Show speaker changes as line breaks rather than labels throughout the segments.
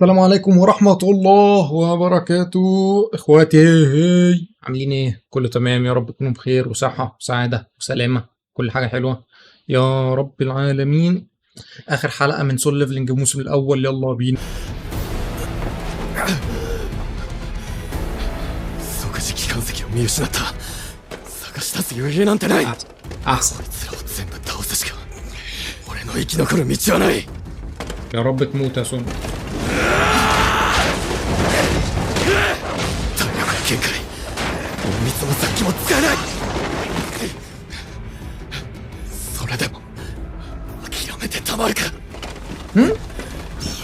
السلام عليكم ورحمة الله وبركاته. اخواتي عاملين ايه؟ كله تمام يا رب تكونوا بخير وصحة وسعادة وسلامة، كل حاجة حلوة يا رب العالمين. اخر حلقة من سول ليفلنج الموسم الاول، يلا بينا.
即時機関石を見失った。探し出す余裕なんてない。
احسن
こいつらを全部倒すしか俺の生き残る道はない。
يا رب تموت يا سون.
体力の限界。隠密も殺気も使えない。それでも諦めてたまるか。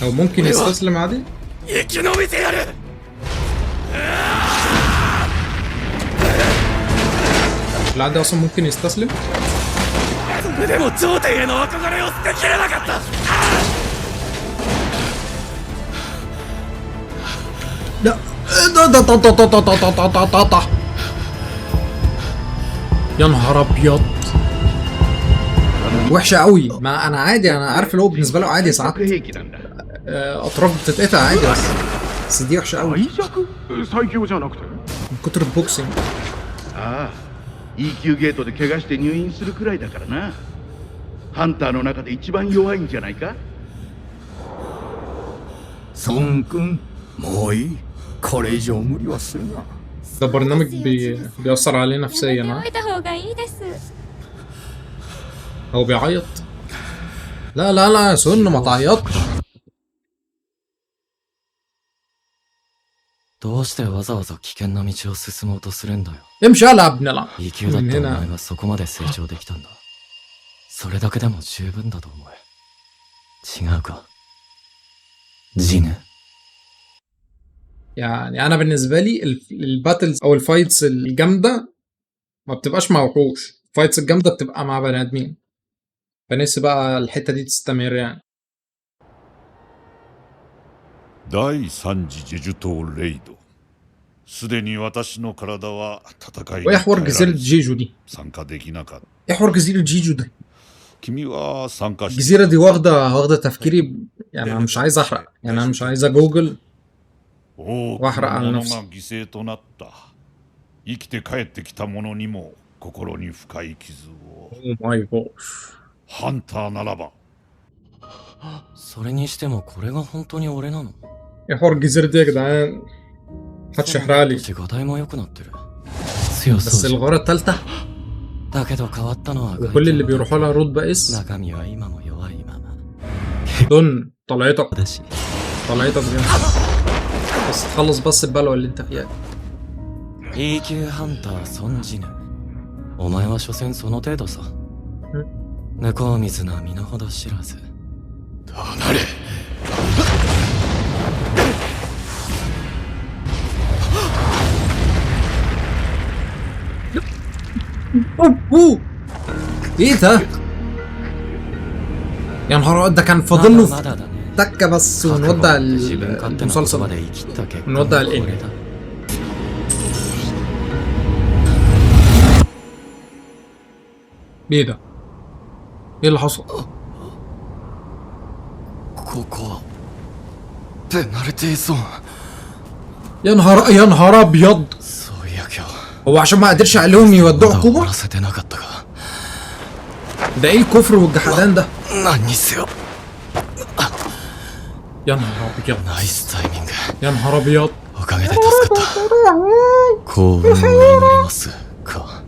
او ممكن يستسلم عادي.
生き延びてやる。
العادي اصلا ممكن يستسلم.
それでも頂点への憧れを捨てきれなかった。
لا يا نهار ابيض، وحشه قوي. ما انا عادي، انا عارف اللي هو بالنسبه له عادي ساعات اطراف بتتقطع عادي، بس دي وحشه قوي من كتر البوكسنج.
ああ EQ ゲートで怪我して入院するくらいだからな。ハンターの中で一番弱いんじゃないか。
孫君、もういい。これ以上無理はするな。
ده برنامج بيأثر عليه نفسيا.
やめておいた方がいいです。
هو بيعيط. لا لا لا يا سن، ما تعيطش.
どうしてわざわざ危険な道を進もうとするんだよ。
امشي العب نلعب
生きだったお
من
前
هنا.
がそこまで成長できたんだ。それだけでも十分だと思え。違うかジヌ。
يعني انا بالنسبه لي الباتلز او الفايتس الجامده ما بتبقاش مع وحوش، الفايتس الجامده بتبقى مع بني ادمين، فنفسي بقى الحته دي تستمر يعني.
第三次ジェジュ島レイド。すでに私の体は戦いに
وايه حوار
耐えら
جزيره
れず
جيجو دي؟
参加できなかった。
ايه حوار جزيره جيجو دي؟
君は参加して
الجزيره دي واخده تفكيري، يعني انا مش عايز احرق، يعني انا مش عايز اجوجل
多く
واحرق
の
على
者
نفسي.
が犠牲となった。生きて帰ってきた者にも心に深い傷を。
اوه ماي جوش.
ハンターならば
それにしてもこれが本当に俺なの？
ايه حوار الجزيره دي يا جدعان؟ محدش يحرق لي.
画題も良くなってる。強
بس
そうじゃん。
الغاره الثالثه
だけど変わったのは
وكل اللي بيروحوا لها رتبه اس.
中身は今も弱いまま
دون طلعتك
だし。
طلعتك دي. بس تخلص بس البلوه اللي انت فيها.
E 級ハンター孫ジヌ。お前は所詮その程度さ。向こう水な身の程知らず。離れ。
اوه ايه ده؟ يا نهار أبيض، ده كان فاضل له
まだだね。
تكه بس
覚悟
ونودع
って自分勝手な言葉
المسلسل.
で言い切った結果
ونودع
これ
الانمي.
だ。
ايه ده؟ ايه اللي حصل؟
ここはペナルティーゾーン。
يا نهار ابيض،
そういや今日
هو عشان ما قدرش عليهم يودوا
まだ終わ
عقوبه؟
らせてなかったか。
ده ايه الكفر والجحدان ده؟
何にせよ
يا نهار ابيض،
ナイスタイミング。
يا نهار ابيض.
おかげで助かった。幸運を祈りますか。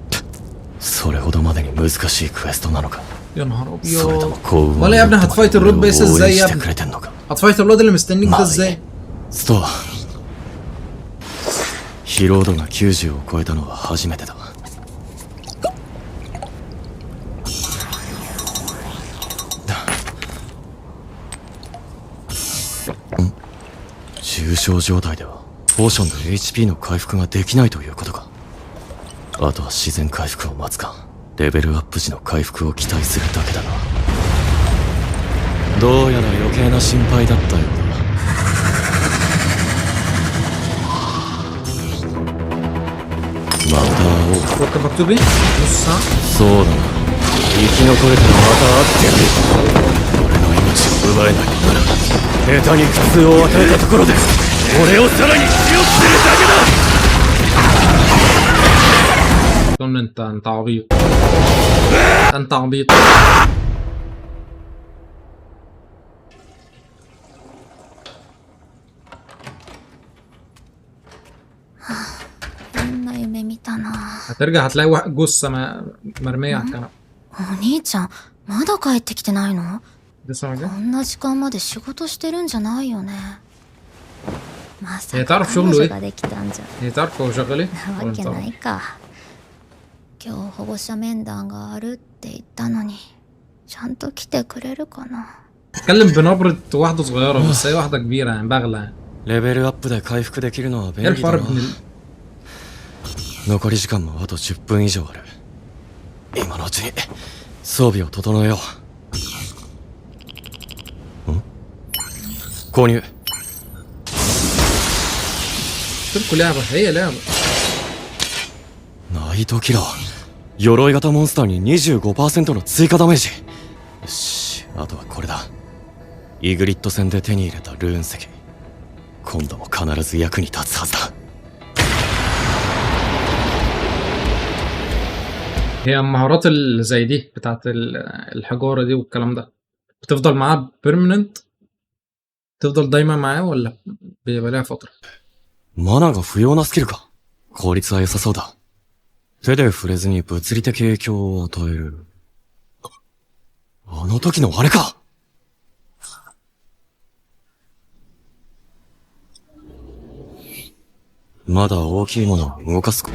それほどまでに難しいクエストなのか。
يا نهار
それと
ابيض.
も幸運を
ولا يا ابني هتفايت الرود بيس
応
ازاي
援
يا
してく
ابني؟
れてんのか。
هتفايت الواد اللي مستنيك ده ازاي؟
ストア疲労度が90を超えたのは初めてだ。重症状態ではポーションで HP の回復ができないということか。あとは自然回復を待つかレベルアップ時の回復を期待するだけだな。どうやら余計な心配だったようだ。また会おう。
هو كان مكتوب ايه؟ نص ساعه.
そうだな。生き残れたらまた会ってやる。俺の命を奪えないなら下手に苦痛を与えたところで俺をさらに強くするだけだ。
اظن انت عبيط. انت عبيط.
変な夢見たな。
هترجع هتلاقي جثة مرمية على الكنبة.
お兄ちゃん、まだ帰ってきてないの？
لسه ما
こ
جاش.
んな時間まで仕事してるんじゃないよね。まさ
هي
か
تعرف
彼
شغله
女
ايه؟
ができたんじゃ
هي تعرف هو شغال ايه؟
な
ولا
わ
انت
けな
تعرف؟
いか。今日保護者面談があるって言ったのに、ちゃんと来てくれるかな。
اتكلم بنبرة واحدة صغيرة بس هي واحدة كبيرة يعني بغلة يعني.
レベルアップで回復できるのは
ايه
便利だな。
الفرق بين
残り時間もあと10分以上ある。今のうちに装備を整えよう。購入。
قلت لكم لعبة هي لعبة.
ナイトキラー。鎧型モンスターに 25% の追加ダメージ。よし、あとはこれだ。イグリッド戦で手に入れたルーン石。今度も必ず役に立つはずだ。
هي المهارات اللي زي دي بتاعت الحجارة دي والكلام ده بتفضل معاه بيرمننت؟ تفضل دايما معاه ولا بيبقى لها فترة؟
マナが不要なスキルか。効率は良さそうだ。手で触れずに物理的影響を与える。あの時のあれか。まだ大きいものを動かすか。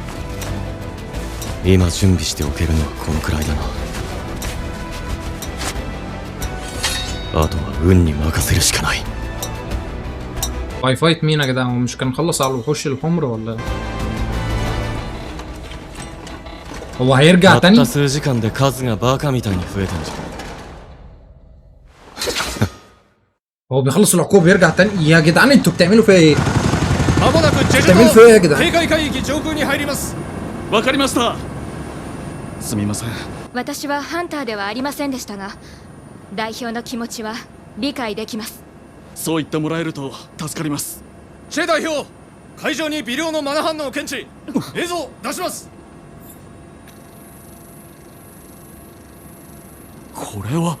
今準備しておけるのはこのくらいだな。あとは運に任せるしかない。
واي فايت مين يا جدعان؟ هو مش كان خلص على الوحوش الحمر ولا؟ هو هيرجع
たっ
تاني؟
た数時間で数がバカみたいに増えたんじゃ。
هو بيخلص العقوبة بيرجع تاني؟ يا جدعان انتوا بتعملوا فيها ايه؟
まもなくジェジュ
بتعملوا فيها ايه يا
島
جدعان؟
警戒海域上空に入ります。
わかりました。すみません。
私はハンターではありませんでしたが、代表の気持ちは理解できます。
そう言ってもらえると助かります。
チェ代表、会場に微量のマナ反応を検知。映像出します。
これは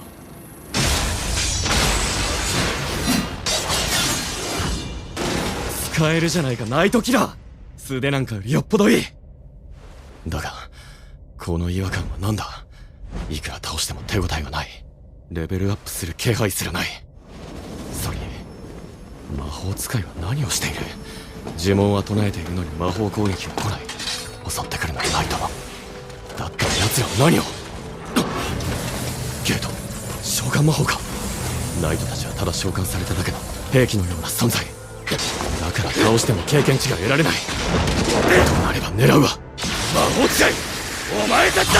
使えるじゃないか、ナイトキラー。素手なんかよりよっぽどいい。だがこの違和感は何だ。いくら倒しても手応えがない。レベルアップする気配すらない。それに魔法使いは何をしている。呪文は唱えているのに魔法攻撃は来ない。襲ってくるのはナイト。だったら奴らは何を。ゲート、召喚魔法か。ナイトたちはただ召喚されただけの兵器のような存在だから、倒しても経験値が得られない。となれば狙うわ。魔法使い、お前たちだ。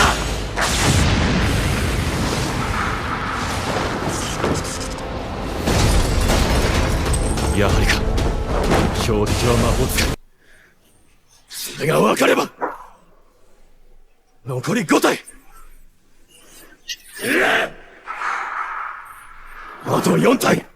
やはりか。標的は魔法使い。それが分かれば。残り5体。あと4体。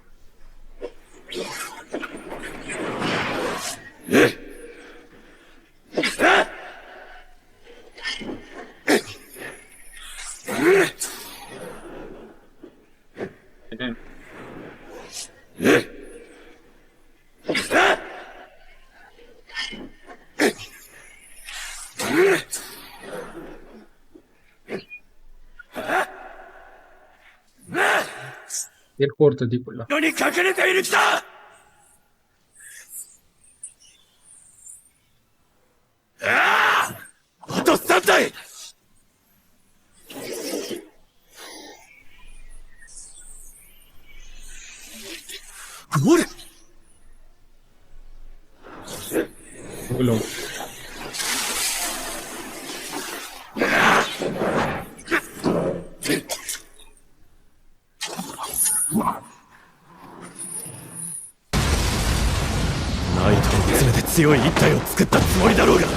ايه الكورة دي كلها؟
何隠れている気だ。あと3体。ゴール。
كلهم.
ナイトを詰めて強い一体を作ったつもりだろうが、数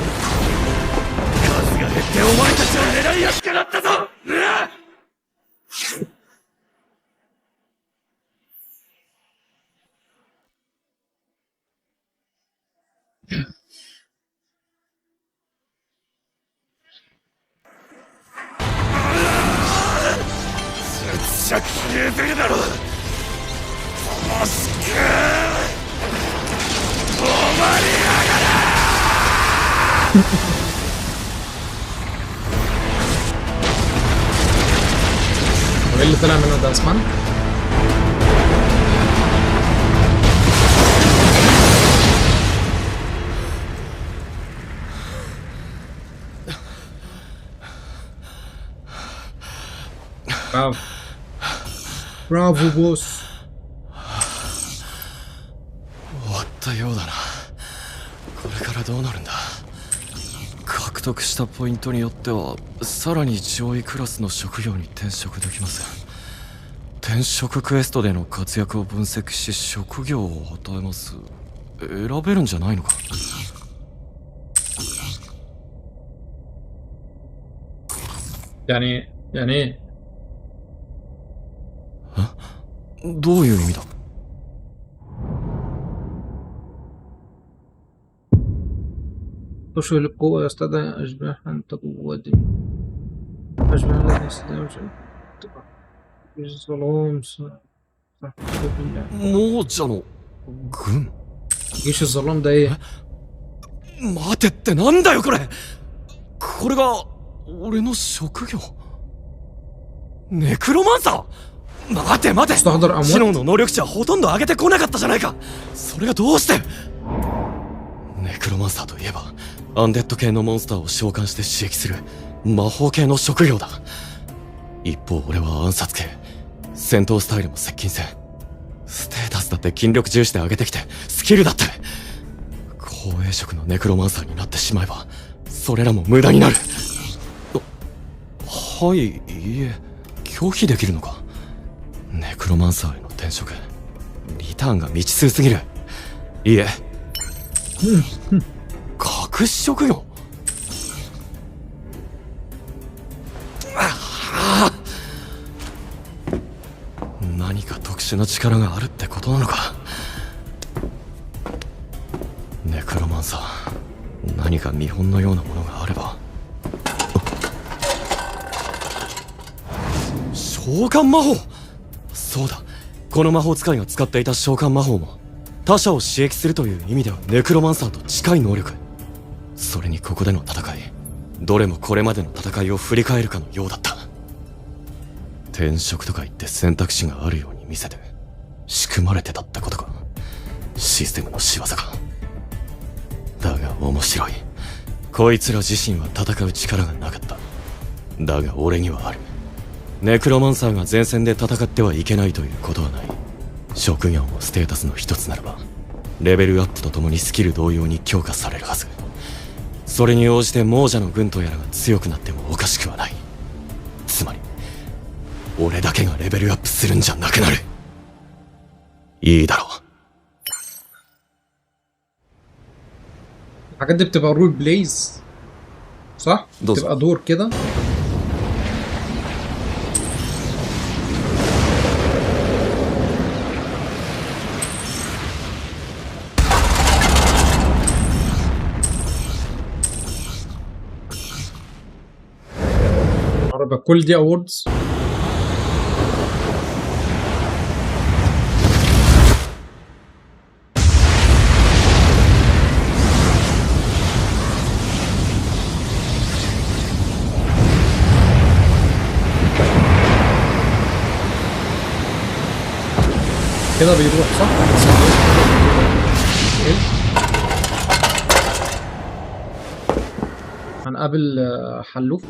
が減ってお前たちを狙いやすくなったぞ。
しゃ消えてるだろ。マスク止まりやがれ。
وايه اللي طلع منه ده اسمان؟ برافو برافو بوس.
終わったようだな。これからどうなるんだ。獲得したポイントによってはさらに上位クラスの職業に転職できます。転職クエストでの活躍を分析し職業を与えます。選べるんじゃないのか。
يعني ايه؟
どういう意味だ。
تشعل القوة يستدعي أشباحا تقوى أشباح الذي يستدعي الظلام.
亡者の軍。
جيش الظلام ده ايه؟
待てってなんだよこれ。これが俺の職業。ネクロマンサー。待て待て。
مستحضر
知能
أموات.
の能力値はほとんど上げてこなかったじゃないか。それがどうして。ネクロマンサーといえばアンデッド系のモンスターを召喚して刺激する魔法系の職業だ。一方俺は暗殺系。戦闘スタイルも接近戦。ステータスだって筋力重視で上げてきてスキルだって後衛職のネクロマンサーになってしまえばそれらも無駄になる。はい、いいえ、拒否できるのか。ネクロマンサーへの転職リターンが未知数すぎる。いいえ、隠し職業。何か特殊な力があるってことなのか。ネクロマンサー、何か見本のようなものがあれば。召喚魔法。そうだ、この魔法使いが使っていた召喚魔法も他者を刺激するという意味ではネクロマンサーと近い能力。それにここでの戦い、どれもこれまでの戦いを振り返るかのようだった。転職とか言って選択肢があるように見せて仕組まれてたってことか。システムの仕業か。だが面白い。こいつら自身は戦う力がなかった。だが俺にはある。ネクロマンサーが前線で戦ってはいけないということはない。職業もステータスの一つならばレベルアップとともにスキル同様に強化されるはず。それに応じて亡者の軍とやらが強くなってもおかしくはない。つまり俺だけがレベルアップするんじゃなくなる。いいだろう。
الحاجات دي بتبقى رول بلايز صح؟
دوز.
بتبقى دور كده. عربة كل دي اووردز. كده بيروح صح؟ هنقابل حلوف.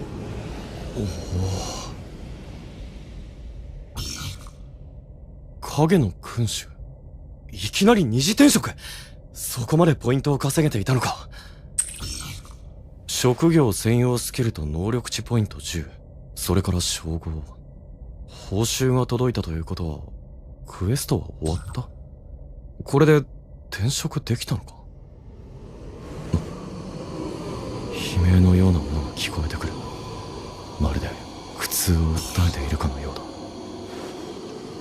影の君主、いきなり二次転職。そこまでポイントを稼げていたのか。職業専用スキルと能力値ポイント10、それから称号。報酬が届いたということはクエストは終わった。これで転職できたのか。悲鳴のようなものが聞こえてくる。まるで苦痛を訴えているかのようだ。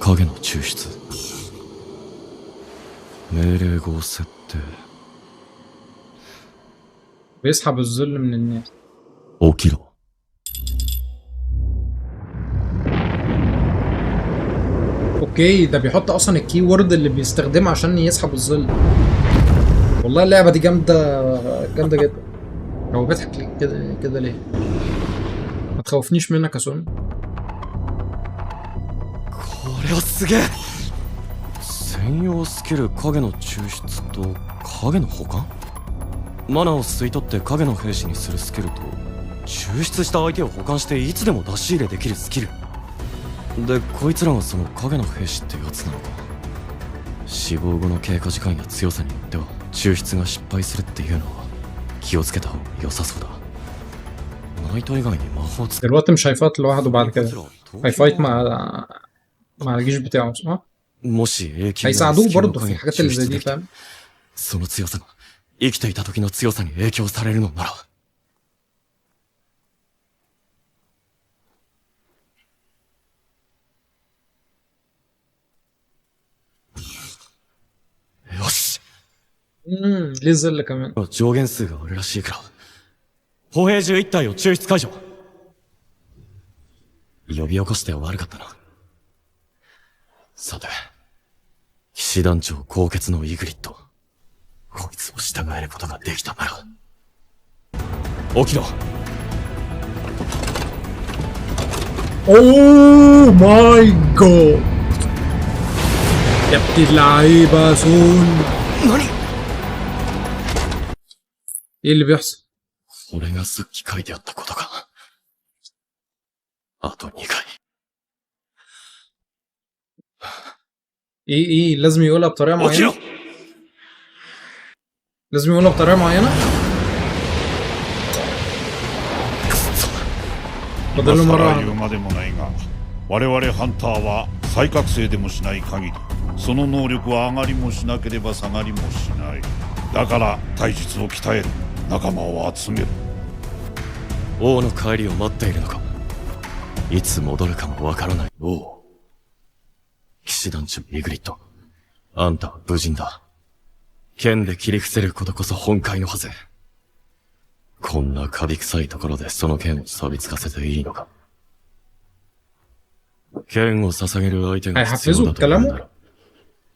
影の抽出、命令語設定、
بيسحب الذل من الناس.
起きろ。
اوكي، ده بيحط اصلا الكي وورد اللي بيستخدمه عشان يسحب الظل. والله اللعبه دي جامده جامده جدا. هو بيضحك ليه كده كده ليه؟ ما تخوفنيش منك يا سون.
これはすげえ。専用スキル影の抽出と影の保管。マナを吸い取って影の兵士にするスキルと抽出した相手を保管していつでも出し入れできるスキルで、こいつらがその影の兵士ってやつなのか。死亡後の経過時間や強さによっては抽出が失敗するっていうのは気をつけた方が良さそうだ。ナイト以外に魔法使う。
دلوقتي مش هيفايت لوحده بعد كده، هيفايت مع الجيش بتاعه صح؟
もし永久
هيساعدوه برضه في الحاجات اللي زي دي فاهم؟
その強さが生きていた時の強さに影響されるのなら。よし。
ليه الظل كمان؟
上限数があるらしいから歩兵11体を抽出解除。呼び起こして悪かったな。さて、騎士団長高血のイグリット、こいつを従えることができたなら。起きろ。
اوه ماي جاد يا ابن اللعيبه سون.
何。
ايه اللي بيحصل؟
俺がさっき書いてあったことか。あと2回。
ايه لازم يقولها بطريقه
起きろ。
معينه؟ لازم يقولها بطريقه معينه؟ فاضل له
今更
مره
言うまでもないが、我々ハンターは再覚醒でもしない限りその能力は上がりもしなければ下がりもしない。だから体術を鍛える、仲間を集める。
王の帰りを待っているのか。いつ戻るかもわからない王。騎士団長イグリット、あんたは無人だ。剣で切り伏せることこそ本懐のはず。こんなカビ臭いところでその剣を錆びつかせていいのか。剣を捧げる相手が必要だと思うなら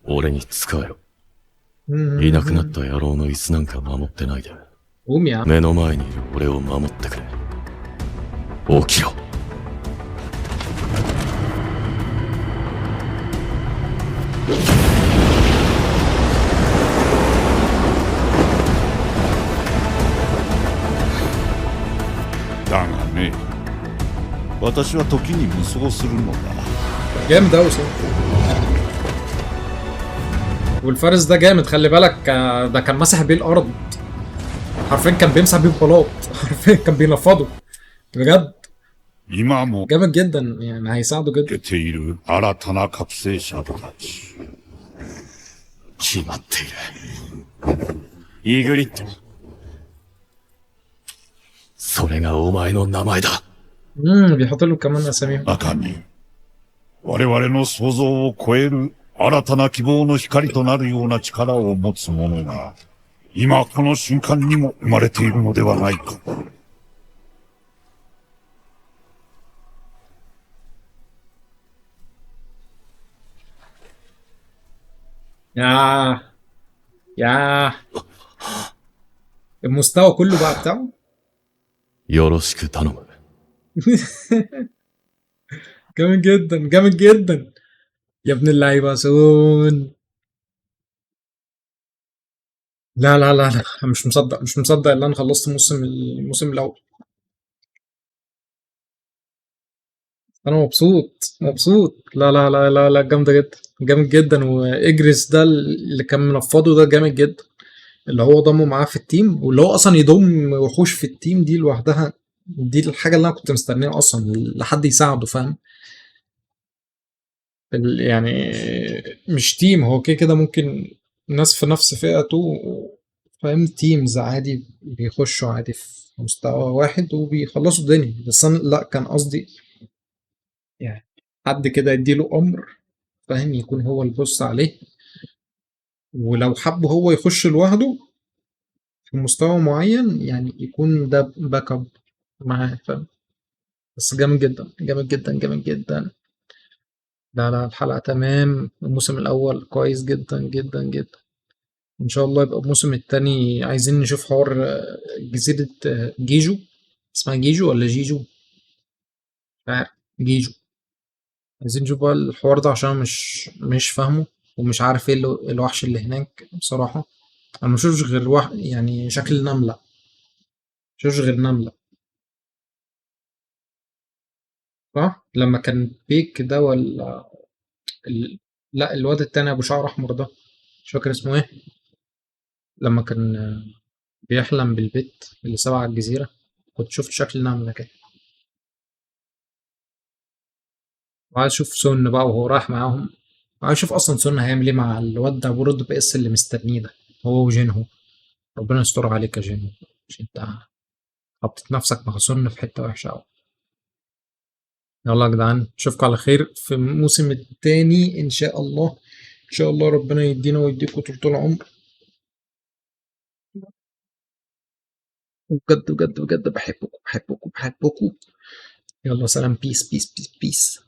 俺に仕えろ。いなくなった野郎の椅子なんか守ってないで
قوم يا عم.
目の前にいる俺を守ってくれ。起きろ。
だがね、私は時に無双するのだ。
جامد اوي سون. والفارس ده جامد خلي بالك، ده كان مسح بيه الارض حرفيا، كان بيمسح بيه البلاط حرفيا، كان بينفضه بجد.
今も
جامد جدا يعني، هيساعده
出
جدا.
ている新たな覚醒者たち。
決まっている。イグリット。それがお前の名前だ。
بيحط له كمان اساميهم.
中に我々の想像を超える新たな希望の光となるような力を持つ者が今この瞬間にも生まれているのではないか。
ياه ياه المستوى كله بقى بتاعه.
よろしく頼む。
جامد جدا جامد جدا يا ابن اللعيبه سون. لا لا لا لا، مش مصدق مش مصدق ان انا خلصت الموسم الاول. انا مبسوط مبسوط. لا لا لا لا لا، جامده جدا جامد جدا. واجريس ده اللي كان منفضه ده جامد جدا، اللي هو ضمه معاه في التيم، واللي هو اصلا يضم وحوش في التيم دي لوحدها، دي الحاجه اللي انا كنت مستنيها اصلا لحد يساعده فاهم. يعني مش تيم، هو كده كده ممكن ناس في نفس فئته فاهم، تيمز عادي بيخشوا عادي في مستوى واحد وبيخلصوا الدنيا. بس انا لا، كان قصدي يعني حد كده يديله امر فاهم، يكون هو البص عليه، ولو حب هو يخش لوحده في مستوى معين يعني يكون ده باك اب معاه، فاهم؟ بس جامد جدا جامد جدا جامد جدا. لا لا، الحلقة تمام، الموسم الأول كويس جدا جدا جدا. إن شاء الله يبقى الموسم التاني عايزين نشوف حوار جزيرة جيجو. اسمها جيجو ولا جيجو؟ مش عارف. جيجو. عايزين نشوف بقى الحوار ده عشان مش فاهمه، ومش عارف ايه الوحش اللي هناك بصراحة. انا مشوفش غير يعني شكل نملة، مشوفش غير نملة. صح؟ لما كان بيك ده ولا ال... لا، الواد التاني ابو شعر احمر ده، مش فاكر اسمه ايه. لما كان بيحلم بالبيت اللي سبع على الجزيرة، كنت شفت شكل نملة كده. وعايز اشوف سون بقى وهو رايح معاهم. عايز اشوف اصلا سون هيعمل ايه مع الواد ده ابو رد بي اس اللي مستنيه ده، هو وجينهو. ربنا يستر عليك يا جينهو، عشان انت حطيت نفسك مع سون في حتة وحشة أوي. يلا يا جدعان، اشوفكم على خير في الموسم التاني ان شاء الله. ان شاء الله ربنا يدينا ويديكم طول العمر. بجد بجد بجد بحبكم بحبكم بحبكم. يلا سلام، بيس بيس بيس بيس.